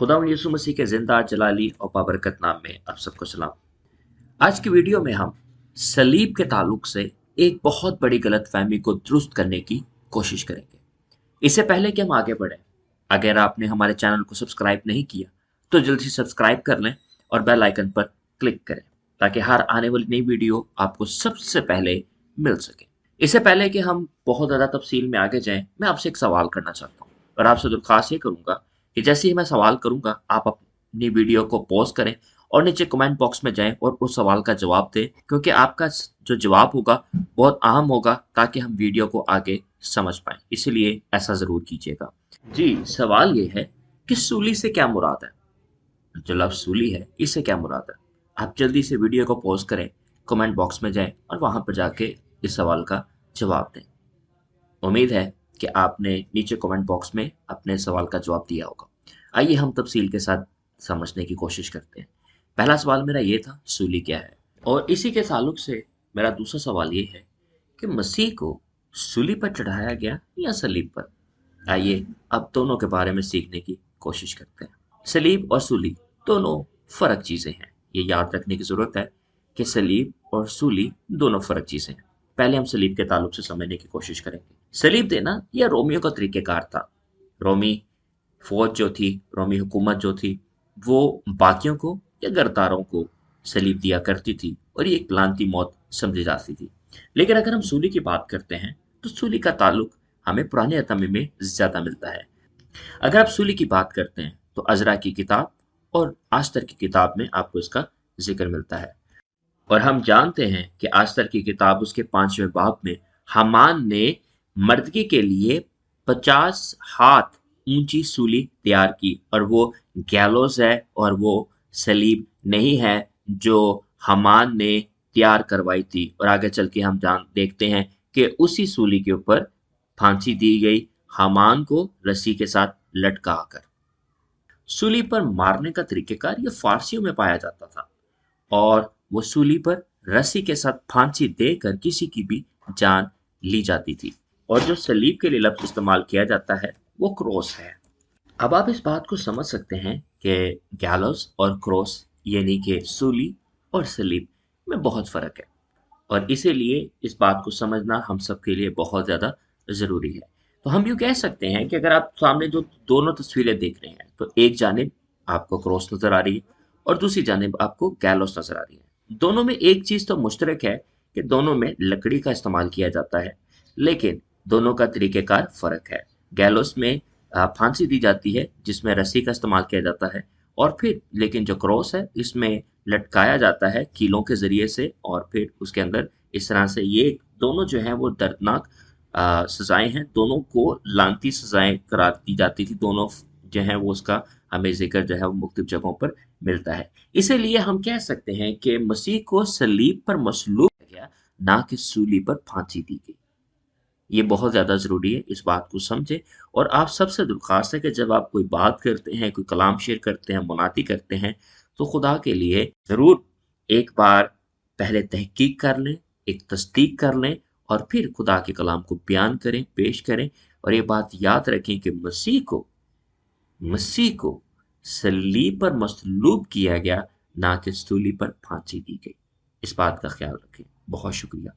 खुदावंद यीशु मसीह के जिंदा जलाली और बाबरकत नाम में आप सबको सलाम। आज की वीडियो में हम सलीब के ताल्लुक से एक बहुत बड़ी गलतफहमी को दुरुस्त करने की कोशिश करेंगे। इससे पहले कि हम आगे बढ़ें, अगर आपने हमारे चैनल को सब्सक्राइब नहीं किया तो जल्दी से सब्सक्राइब कर लें और बेल आइकन पर क्लिक करें ताकि हर आने वाली नई वीडियो आपको सबसे पहले मिल सके। इससे पहले कि हम बहुत ज़्यादा तफसील में आगे जाएं, मैं आपसे एक सवाल करना चाहता हूँ और आपसे दरख्वास्त ये करूँगा कि जैसे ही मैं सवाल करूँगा आप अपनी वीडियो को पॉज करें और नीचे कमेंट बॉक्स में जाएं और उस सवाल का जवाब दें, क्योंकि आपका जो जवाब होगा बहुत अहम होगा ताकि हम वीडियो को आगे समझ पाएं। इसलिए ऐसा ज़रूर कीजिएगा। जी, सवाल ये है कि सूली से क्या मुराद है? जो लफ्ज़ सूली है, इससे क्या मुराद है? आप जल्दी से वीडियो को पॉज करें, कमेंट बॉक्स में जाएं और वहां पर जाके इस सवाल का जवाब दें। उम्मीद है कि आपने नीचे कमेंट बॉक्स में अपने सवाल का जवाब दिया होगा। आइए हम तफसील के साथ समझने की कोशिश करते हैं। पहला सवाल मेरा ये था, सूली क्या है? और इसी के ताल्लुक से मेरा दूसरा सवाल ये है कि मसीह को सूली पर चढ़ाया गया या सलीब पर? आइए अब दोनों के बारे में सीखने की कोशिश करते हैं। सलीब और सूली दोनों फर्क चीजें हैं। ये याद रखने की जरूरत है कि सलीब और सूली दोनों फर्क चीजें हैं। पहले हम सलीब के ताल्लुक से समझने की कोशिश करेंगे। सलीब देना यह रोमियो का तरीकेकार था। रोमी फौज जो थी, रोमी हुकूमत जो थी, वो बाकियों को या गरदारों को सलीब दिया करती थी और ये एक लानती मौत समझी जाती थी। लेकिन अगर हम सूली की बात करते हैं तो सूली का ताल्लुक हमें पुराने अहद में ज्यादा मिलता है। अगर आप सूली की बात करते हैं तो अजरा की किताब और आस्तर की किताब में आपको इसका जिक्र मिलता है। और हम जानते हैं कि आस्तर की किताब उसके 5वें बाब में हामान ने मर्दगी के लिए 50 हाथ ऊंची सूली तैयार की, और वो गैलोस है और वो सलीब नहीं है जो हामान ने तैयार करवाई थी। और आगे चल के हम जान देखते हैं कि उसी सूली के ऊपर फांसी दी गई, हामान को रस्सी के साथ लटका कर। सूली पर मारने का तरीकेकार ये फारसियों में पाया जाता था और वो सूली पर रस्सी के साथ फांसी देकर किसी की भी जान ली जाती थी। और जो सलीब के लिए लफ्ज इस्तेमाल किया जाता है वो क्रॉस है। अब आप इस बात को समझ सकते हैं कि गैलोस और क्रॉस यानी कि सूली और सलीब में बहुत फर्क है, और इसीलिए इस बात को समझना हम सबके लिए बहुत ज़्यादा ज़रूरी है। तो हम यूँ कह सकते हैं कि अगर आप सामने जो दोनों तस्वीरें देख रहे हैं तो एक जानिब आपको क्रॉस नज़र आ रही है और दूसरी जानिब आपको गैलोस नज़र आ रही है। दोनों में एक चीज़ तो मुश्तरक है कि दोनों में लकड़ी का इस्तेमाल किया जाता है, लेकिन दोनों का तरीक़ेकार फ़र्क है। गैलोस में फांसी दी जाती है जिसमें रस्सी का इस्तेमाल किया जाता है, और फिर लेकिन जो क्रॉस है इसमें लटकाया जाता है कीलों के ज़रिए से, और फिर उसके अंदर इस तरह से ये दोनों जो हैं वो दर्दनाक सज़ाएँ हैं। दोनों को लानती सज़ाएँ करार दी जाती थी। दोनों जो हैं वो उसका हमें ज़िक्र जो है वो मुख्तलिफ जगहों पर मिलता है। इसीलिए हम कह सकते हैं कि मसीह को सलीब पर मसलूब किया गया, ना कि सूली पर फांसी दी गई। ये बहुत ज़्यादा ज़रूरी है, इस बात को समझें। और आप सबसे दरख्वास्त है कि जब आप कोई बात करते हैं, कोई कलाम शेयर करते हैं, मुनादी करते हैं, तो खुदा के लिए ज़रूर एक बार पहले तहकीक कर लें, एक तस्दीक कर लें और फिर खुदा के कलाम को बयान करें, पेश करें। और ये बात याद रखें कि मसीह को सलीब पर मसलूब किया गया, ना कि सूली पर फांसी दी गई। इस बात का ख्याल रखें। बहुत शुक्रिया।